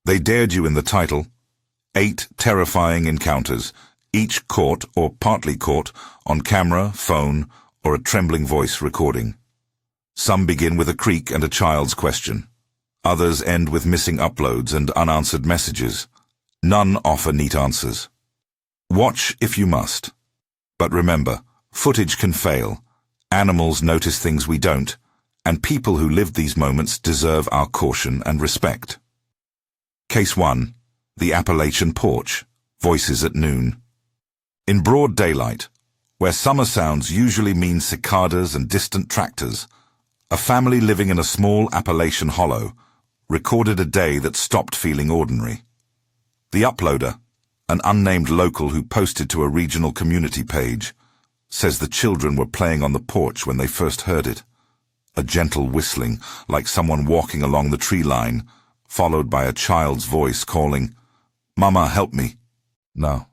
They dared you in the title. 8 terrifying encounters, each caught or partly caught on camera, phone, or a trembling voice recording. Some begin with a creak and a child's question. Others end with missing uploads and unanswered messages. None offer neat answers. Watch if you must. But remember, footage can fail. Animals notice things we don't, and people who lived these moments deserve our caution and respect. Case 1. The Appalachian Porch. Voices at noon. In broad daylight, where summer sounds usually mean cicadas and distant tractors, a family living in a small Appalachian hollow recorded a day that stopped feeling ordinary. The uploader, an unnamed local who posted to a regional community page, says the children were playing on the porch when they first heard it. A gentle whistling, like someone walking along the tree line, followed by a child's voice calling, "Mama, help me." No.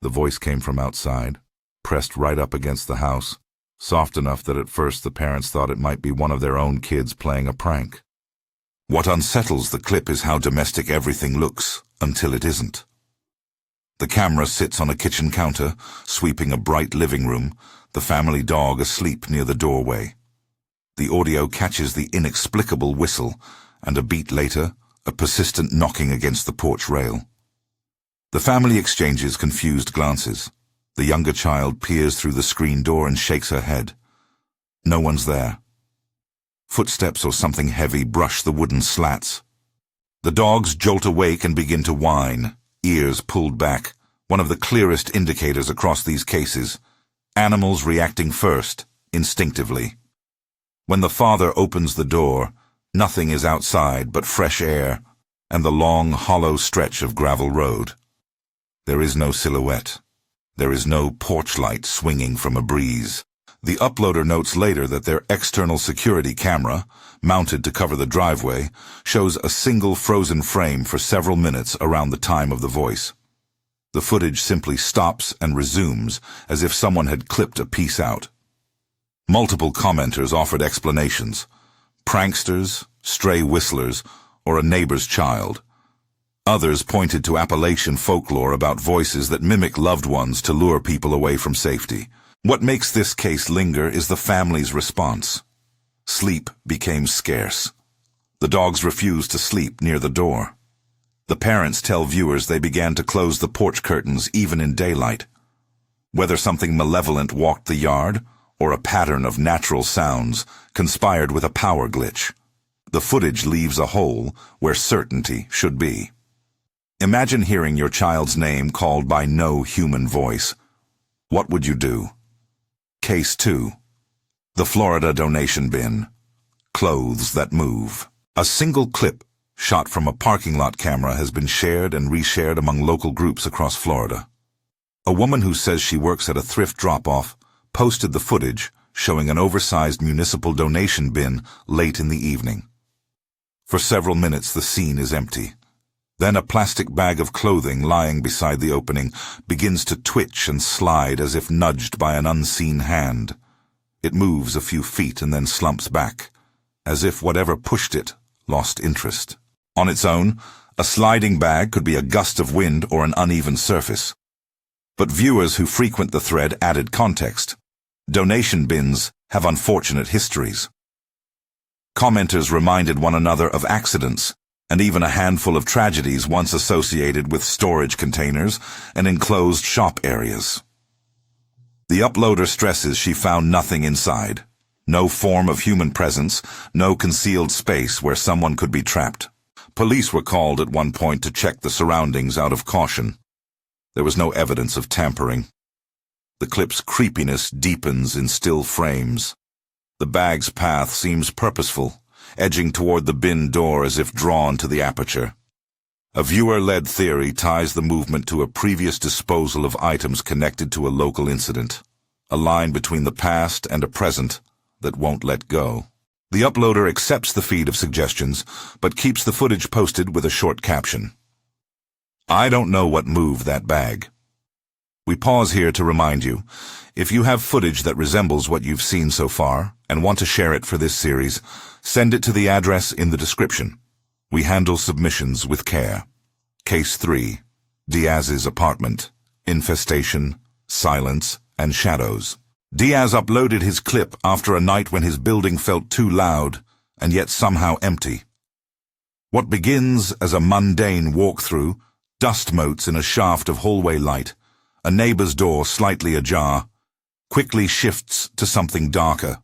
The voice came from outside, pressed right up against the house, soft enough that at first the parents thought it might be one of their own kids playing a prank. What unsettles the clip is how domestic everything looks, until it isn't. The camera sits on a kitchen counter, sweeping a bright living room, the family dog asleep near the doorway. The audio catches the inexplicable whistle, and a beat later, a persistent knocking against the porch rail. The family exchanges confused glances. The younger child peers through the screen door and shakes her head. No one's there. Footsteps or something heavy brush the wooden slats. The dogs jolt awake and begin to whine, ears pulled back, one of the clearest indicators across these cases. Animals reacting first, instinctively. When the father opens the door, nothing is outside but fresh air and the long, hollow stretch of gravel road. There is no silhouette. There is no porch light swinging from a breeze. The uploader notes later that their external security camera, mounted to cover the driveway, shows a single frozen frame for several minutes around the time of the voice. The footage simply stops and resumes as if someone had clipped a piece out. Multiple commenters offered explanations. Pranksters, stray whistlers, or a neighbor's child. Others pointed to Appalachian folklore about voices that mimic loved ones to lure people away from safety. What makes this case linger is the family's response. Sleep became scarce. The dogs refused to sleep near the door. The parents tell viewers they began to close the porch curtains even in daylight. Whether something malevolent walked the yard, or a pattern of natural sounds conspired with a power glitch. The footage leaves a hole where certainty should be. Imagine hearing your child's name called by no human voice. What would you do? Case 2. The Florida Donation Bin. Clothes that move. A single clip, shot from a parking lot camera, has been shared and reshared among local groups across Florida. A woman who says she works at a thrift drop-off posted the footage showing an oversized municipal donation bin late in the evening. For several minutes the scene is empty. Then a plastic bag of clothing lying beside the opening begins to twitch and slide as if nudged by an unseen hand. It moves a few feet and then slumps back, as if whatever pushed it lost interest. On its own, a sliding bag could be a gust of wind or an uneven surface. But viewers who frequent the thread added context. Donation bins have unfortunate histories. Commenters reminded one another of accidents, and even a handful of tragedies once associated with storage containers and enclosed shop areas. The uploader stresses she found nothing inside. No form of human presence, no concealed space where someone could be trapped. Police were called at one point to check the surroundings out of caution. There was no evidence of tampering. The clip's creepiness deepens in still frames. The bag's path seems purposeful, edging toward the bin door as if drawn to the aperture. A viewer-led theory ties the movement to a previous disposal of items connected to a local incident, a line between the past and a present that won't let go. The uploader accepts the feed of suggestions, but keeps the footage posted with a short caption. I don't know what moved that bag. We pause here to remind you, if you have footage that resembles what you've seen so far and want to share it for this series, send it to the address in the description. We handle submissions with care. Case 3. Diaz's apartment. Infestation, silence, and shadows. Diaz uploaded his clip after a night when his building felt too loud and yet somehow empty. What begins as a mundane walkthrough, dust motes in a shaft of hallway light, a neighbor's door slightly ajar, quickly shifts to something darker.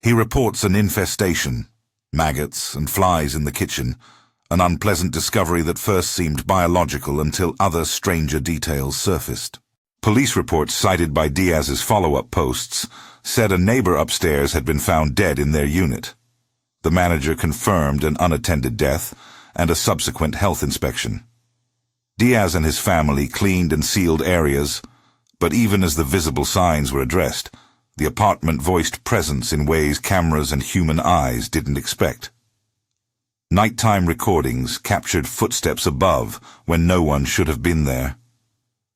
He reports an infestation, maggots and flies in the kitchen, an unpleasant discovery that first seemed biological until other stranger details surfaced. Police reports cited by Diaz's follow-up posts said a neighbor upstairs had been found dead in their unit. The manager confirmed an unattended death and a subsequent health inspection. Diaz and his family cleaned and sealed areas, but even as the visible signs were addressed, the apartment voiced presence in ways cameras and human eyes didn't expect. Nighttime recordings captured footsteps above when no one should have been there.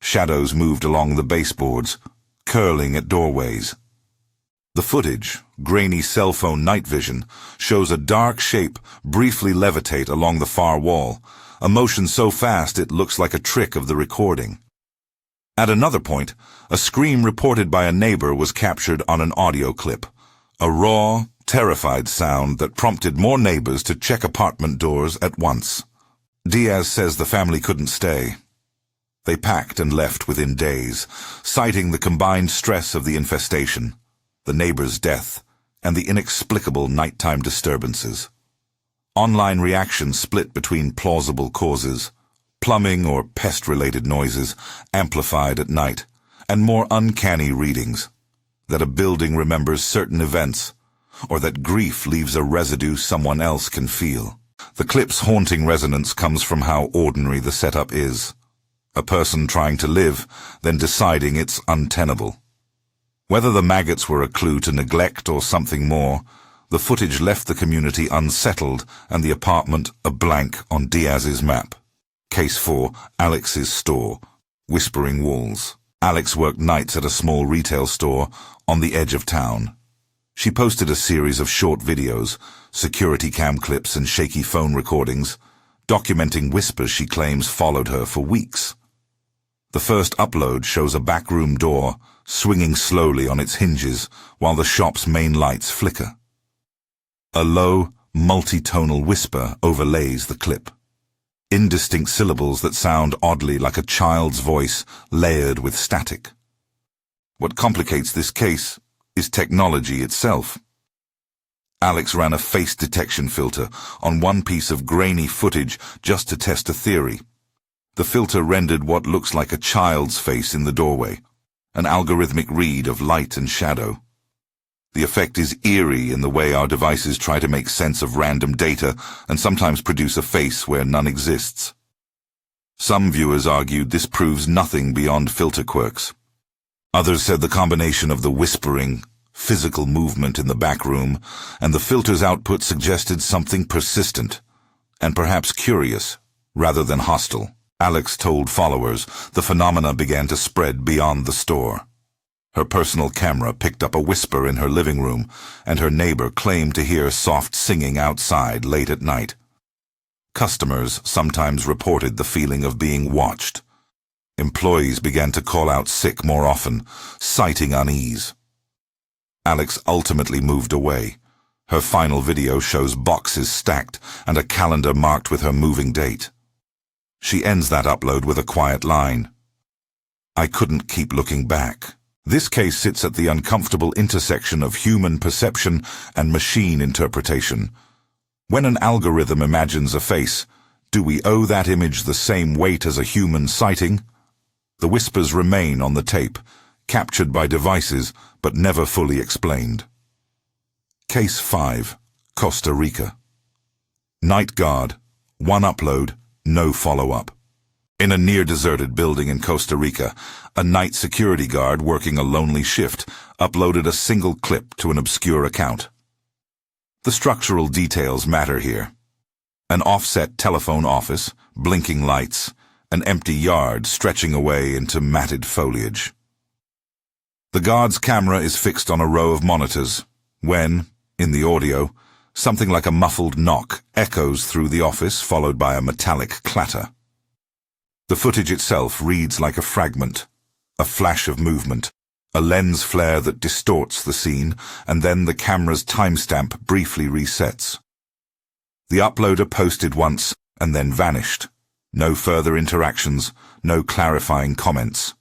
Shadows moved along the baseboards, curling at doorways. The footage, grainy cell phone night vision, shows a dark shape briefly levitate along the far wall, a motion so fast it looks like a trick of the recording. At another point, a scream reported by a neighbor was captured on an audio clip, a raw, terrified sound that prompted more neighbors to check apartment doors at once. Diaz says the family couldn't stay. They packed and left within days, citing the combined stress of the infestation, the neighbor's death, and the inexplicable nighttime disturbances. Online reactions split between plausible causes, plumbing or pest-related noises amplified at night, and more uncanny readings, that a building remembers certain events, or that grief leaves a residue someone else can feel. The clip's haunting resonance comes from how ordinary the setup is. A person trying to live, then deciding it's untenable. Whether the maggots were a clue to neglect or something more, the footage left the community unsettled and the apartment a blank on Diaz's map. Case 4, Alex's store. Whispering walls. Alex worked nights at a small retail store on the edge of town. She posted a series of short videos, security cam clips and shaky phone recordings, documenting whispers she claims followed her for weeks. The first upload shows a backroom door swinging slowly on its hinges while the shop's main lights flicker. A low, multi-tonal whisper overlays the clip. Indistinct syllables that sound oddly like a child's voice layered with static. What complicates this case is technology itself. Alex ran a face detection filter on one piece of grainy footage just to test a theory. The filter rendered what looks like a child's face in the doorway, an algorithmic read of light and shadow. The effect is eerie in the way our devices try to make sense of random data and sometimes produce a face where none exists. Some viewers argued this proves nothing beyond filter quirks. Others said the combination of the whispering, physical movement in the back room and the filter's output suggested something persistent and perhaps curious rather than hostile. Alex told followers the phenomena began to spread beyond the store. Her personal camera picked up a whisper in her living room, and her neighbor claimed to hear soft singing outside late at night. Customers sometimes reported the feeling of being watched. Employees began to call out sick more often, citing unease. Alex ultimately moved away. Her final video shows boxes stacked and a calendar marked with her moving date. She ends that upload with a quiet line. "I couldn't keep looking back." This case sits at the uncomfortable intersection of human perception and machine interpretation. When an algorithm imagines a face, do we owe that image the same weight as a human sighting? The whispers remain on the tape, captured by devices but never fully explained. Case 5, Costa Rica. Night guard, one upload, no follow-up. In a near-deserted building in Costa Rica, a night security guard working a lonely shift uploaded a single clip to an obscure account. The structural details matter here. An offset telephone office, blinking lights, an empty yard stretching away into matted foliage. The guard's camera is fixed on a row of monitors when, in the audio, Something like a muffled knock echoes through the office, followed by a metallic clatter. The footage itself reads like a fragment, a flash of movement, a lens flare that distorts the scene, and then the camera's timestamp briefly resets. The uploader posted once and then vanished. No further interactions, no clarifying comments.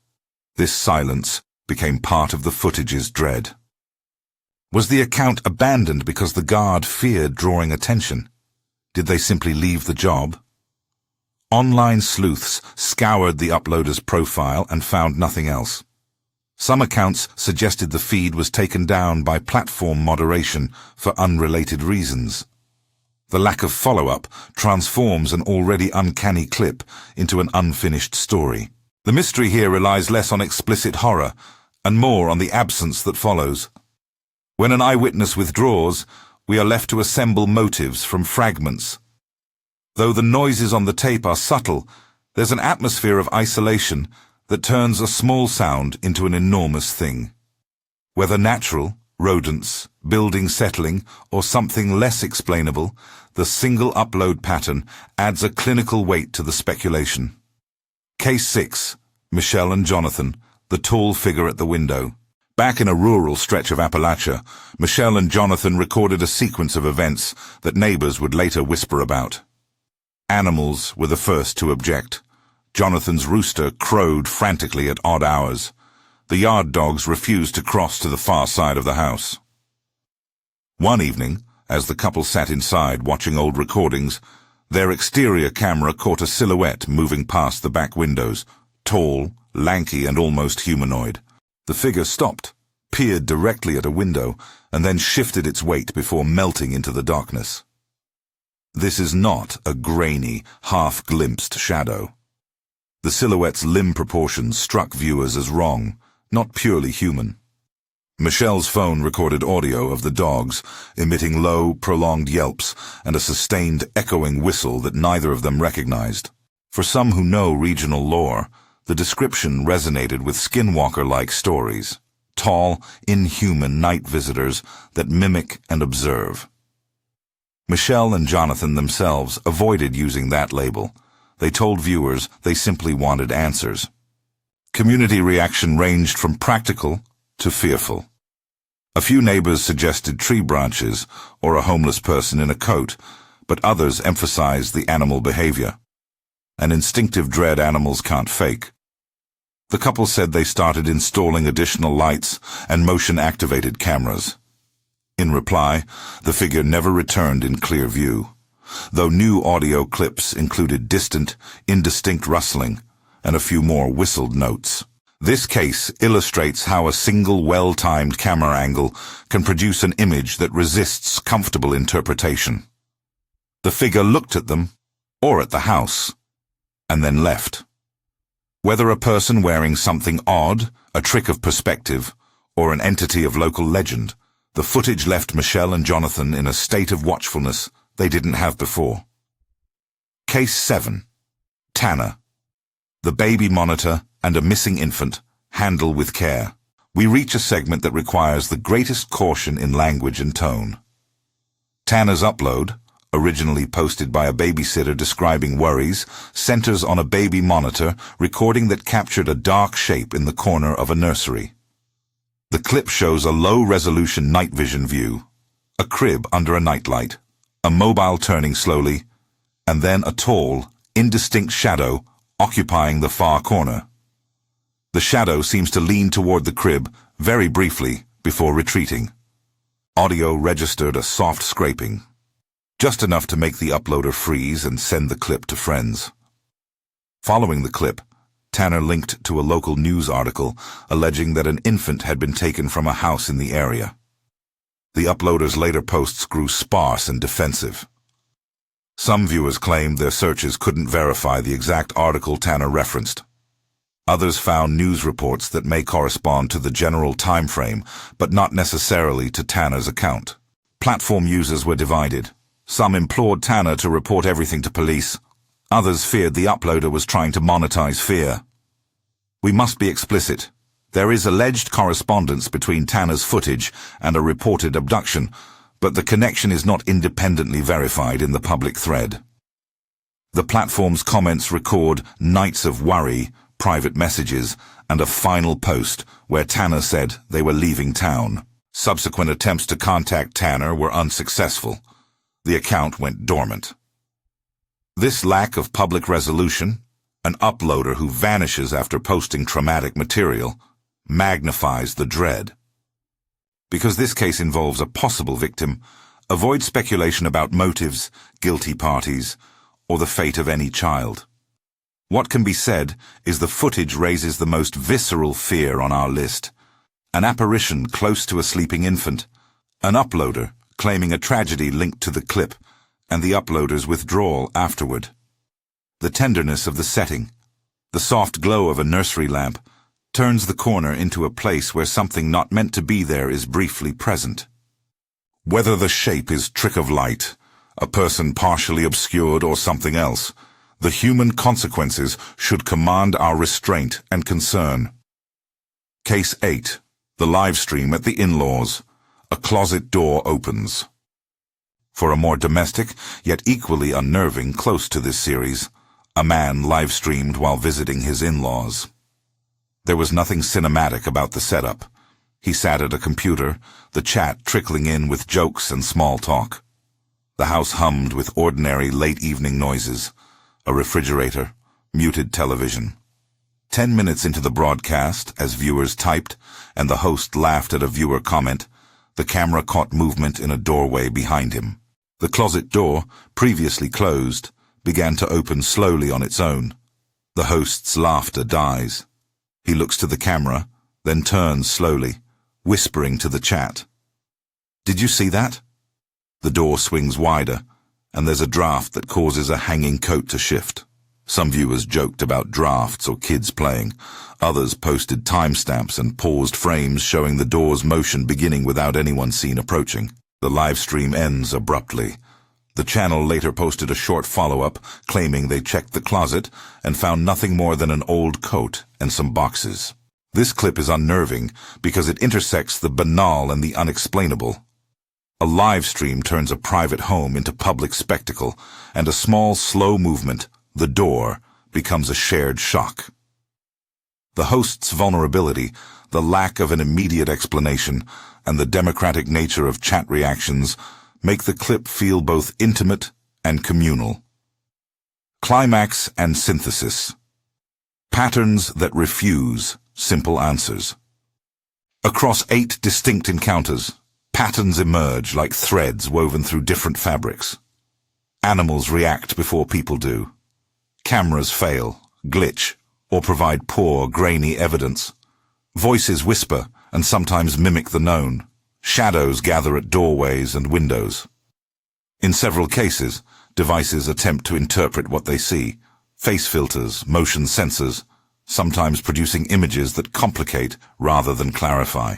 This silence became part of the footage's dread. Was the account abandoned because the guard feared drawing attention? Did they simply leave the job? Online sleuths scoured the uploader's profile and found nothing else. Some accounts suggested the feed was taken down by platform moderation for unrelated reasons. The lack of follow-up transforms an already uncanny clip into an unfinished story. The mystery here relies less on explicit horror and more on the absence that follows. When an eyewitness withdraws, we are left to assemble motives from fragments. Though the noises on the tape are subtle, there's an atmosphere of isolation that turns a small sound into an enormous thing. Whether natural, rodents, building settling, or something less explainable, the single upload pattern adds a clinical weight to the speculation. Case 6. Michelle and Jonathan, the tall figure at the window. Back in a rural stretch of Appalachia, Michelle and Jonathan recorded a sequence of events that neighbors would later whisper about. Animals were the first to object. Jonathan's rooster crowed frantically at odd hours. The yard dogs refused to cross to the far side of the house. One evening, as the couple sat inside watching old recordings, their exterior camera caught a silhouette moving past the back windows, tall, lanky, and almost humanoid. The figure stopped, peered directly at a window, and then shifted its weight before melting into the darkness. This is not a grainy, half-glimpsed shadow. The silhouette's limb proportions struck viewers as wrong, not purely human. Michelle's phone recorded audio of the dogs, emitting low, prolonged yelps and a sustained, echoing whistle that neither of them recognized. For some who know regional lore, the description resonated with skinwalker-like stories, tall, inhuman night visitors that mimic and observe. Michelle and Jonathan themselves avoided using that label. They told viewers they simply wanted answers. Community reaction ranged from practical to fearful. A few neighbors suggested tree branches or a homeless person in a coat, but others emphasized the animal behavior. An instinctive dread animals can't fake. The couple said they started installing additional lights and motion-activated cameras. In reply, the figure never returned in clear view, though new audio clips included distant, indistinct rustling and a few more whistled notes. This case illustrates how a single well-timed camera angle can produce an image that resists comfortable interpretation. The figure looked at them, or at the house, and then left. Whether a person wearing something odd, a trick of perspective, or an entity of local legend, the footage left Michelle and Jonathan in a state of watchfulness they didn't have before. Case 7. Tanner. The baby monitor and a missing infant, handle with care. We reach a segment that requires the greatest caution in language and tone. Tanner's upload, originally posted by a babysitter describing worries, centers on a baby monitor recording that captured a dark shape in the corner of a nursery. The clip shows a low-resolution night vision view, a crib under a nightlight, a mobile turning slowly, and then a tall, indistinct shadow occupying the far corner. The shadow seems to lean toward the crib very briefly before retreating. Audio registered a soft scraping, just enough to make the uploader freeze and send the clip to friends. Following the clip, Tanner linked to a local news article alleging that an infant had been taken from a house in the area. The uploader's later posts grew sparse and defensive. Some viewers claimed their searches couldn't verify the exact article Tanner referenced. Others found news reports that may correspond to the general time frame, but not necessarily to Tanner's account. Platform users were divided. Some implored Tanner to report everything to police. Others feared the uploader was trying to monetize fear. We must be explicit. There is alleged correspondence between Tanner's footage and a reported abduction, but the connection is not independently verified in the public thread. The platform's comments record nights of worry, private messages, and a final post where Tanner said they were leaving town. Subsequent attempts to contact Tanner were unsuccessful. The account went dormant. This lack of public resolution, an uploader who vanishes after posting traumatic material, magnifies the dread. Because this case involves a possible victim, avoid speculation about motives, guilty parties, or the fate of any child. What can be said is the footage raises the most visceral fear on our list. An apparition close to a sleeping infant, an uploader claiming a tragedy linked to the clip, and the uploader's withdrawal afterward. The tenderness of the setting, the soft glow of a nursery lamp, turns the corner into a place where something not meant to be there is briefly present. Whether the shape is trick of light, a person partially obscured, or something else, the human consequences should command our restraint and concern. Case 8. The live stream at the in-laws. A closet door opens. For a more domestic, yet equally unnerving close to this series, a man live-streamed while visiting his in-laws. There was nothing cinematic about the setup. He sat at a computer, the chat trickling in with jokes and small talk. The house hummed with ordinary late-evening noises, a refrigerator, muted television. 10 minutes into the broadcast, as viewers typed and the host laughed at a viewer comment, the camera caught movement in a doorway behind him. The closet door, previously closed, began to open slowly on its own. The host's laughter dies. He looks to the camera, then turns slowly, whispering to the chat. "Did you see that?" The door swings wider, and there's a draft that causes a hanging coat to shift. Some viewers joked about drafts or kids playing. Others posted timestamps and paused frames showing the door's motion beginning without anyone seen approaching. The live stream ends abruptly. The channel later posted a short follow-up claiming they checked the closet and found nothing more than an old coat and some boxes. This clip is unnerving because it intersects the banal and the unexplainable. A live stream turns a private home into public spectacle, and a small, slow movement, the door, becomes a shared shock. The host's vulnerability, the lack of an immediate explanation, and the democratic nature of chat reactions make the clip feel both intimate and communal. Climax and synthesis. Patterns that refuse simple answers. Across 8 distinct encounters, patterns emerge like threads woven through different fabrics. Animals react before people do. Cameras fail, glitch, or provide poor, grainy evidence. Voices whisper and sometimes mimic the known. Shadows gather at doorways and windows. In several cases, devices attempt to interpret what they see. Face filters, motion sensors, sometimes producing images that complicate rather than clarify.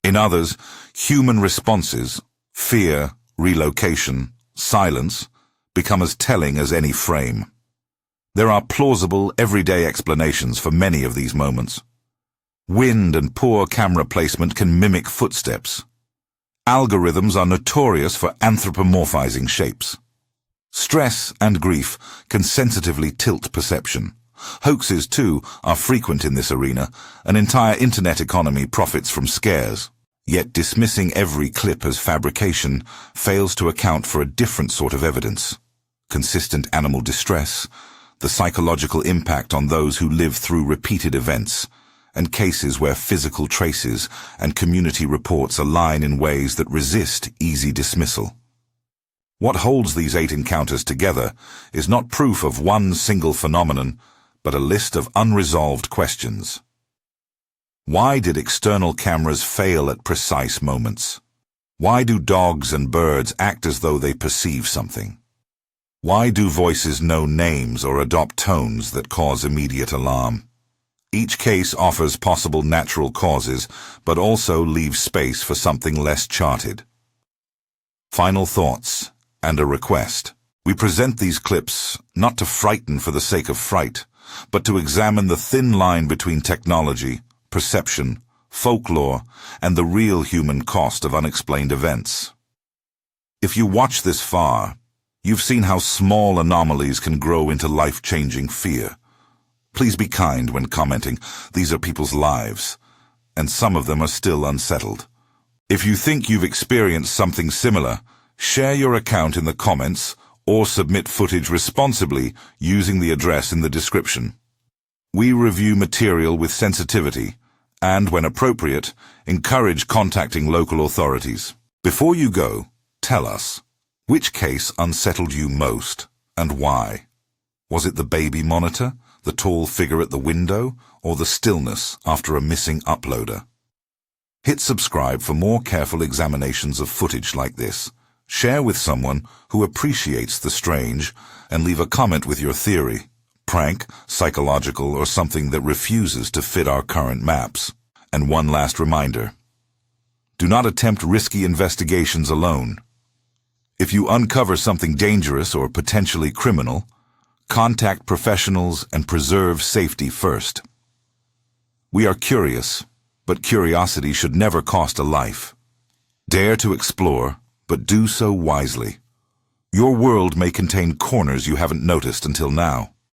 In others, human responses, fear, relocation, silence, become as telling as any frame. There are plausible, everyday explanations for many of these moments. Wind and poor camera placement can mimic footsteps. Algorithms are notorious for anthropomorphizing shapes. Stress and grief can sensitively tilt perception. Hoaxes, too, are frequent in this arena. An entire internet economy profits from scares. Yet dismissing every clip as fabrication fails to account for a different sort of evidence. Consistent animal distress, the psychological impact on those who live through repeated events, and cases where physical traces and community reports align in ways that resist easy dismissal. What holds these 8 encounters together is not proof of one single phenomenon, but a list of unresolved questions. Why did external cameras fail at precise moments? Why do dogs and birds act as though they perceive something? Why do voices know names or adopt tones that cause immediate alarm? Each case offers possible natural causes, but also leaves space for something less charted. Final thoughts and a request. We present these clips not to frighten for the sake of fright, but to examine the thin line between technology, perception, folklore, and the real human cost of unexplained events. If you watch this far, you've seen how small anomalies can grow into life-changing fear. Please be kind when commenting. These are people's lives, and some of them are still unsettled. If you think you've experienced something similar, share your account in the comments or submit footage responsibly using the address in the description. We review material with sensitivity and, when appropriate, encourage contacting local authorities. Before you go, tell us, which case unsettled you most and why? Was it the baby monitor, the tall figure at the window, or the stillness after a missing uploader? Hit subscribe for more careful examinations of footage like this. Share with someone who appreciates the strange, and leave a comment with your theory, prank, psychological, or something that refuses to fit our current maps. And one last reminder: do not attempt risky investigations alone. If you uncover something dangerous or potentially criminal, contact professionals and preserve safety first. We are curious, but curiosity should never cost a life. Dare to explore, but do so wisely. Your world may contain corners you haven't noticed until now.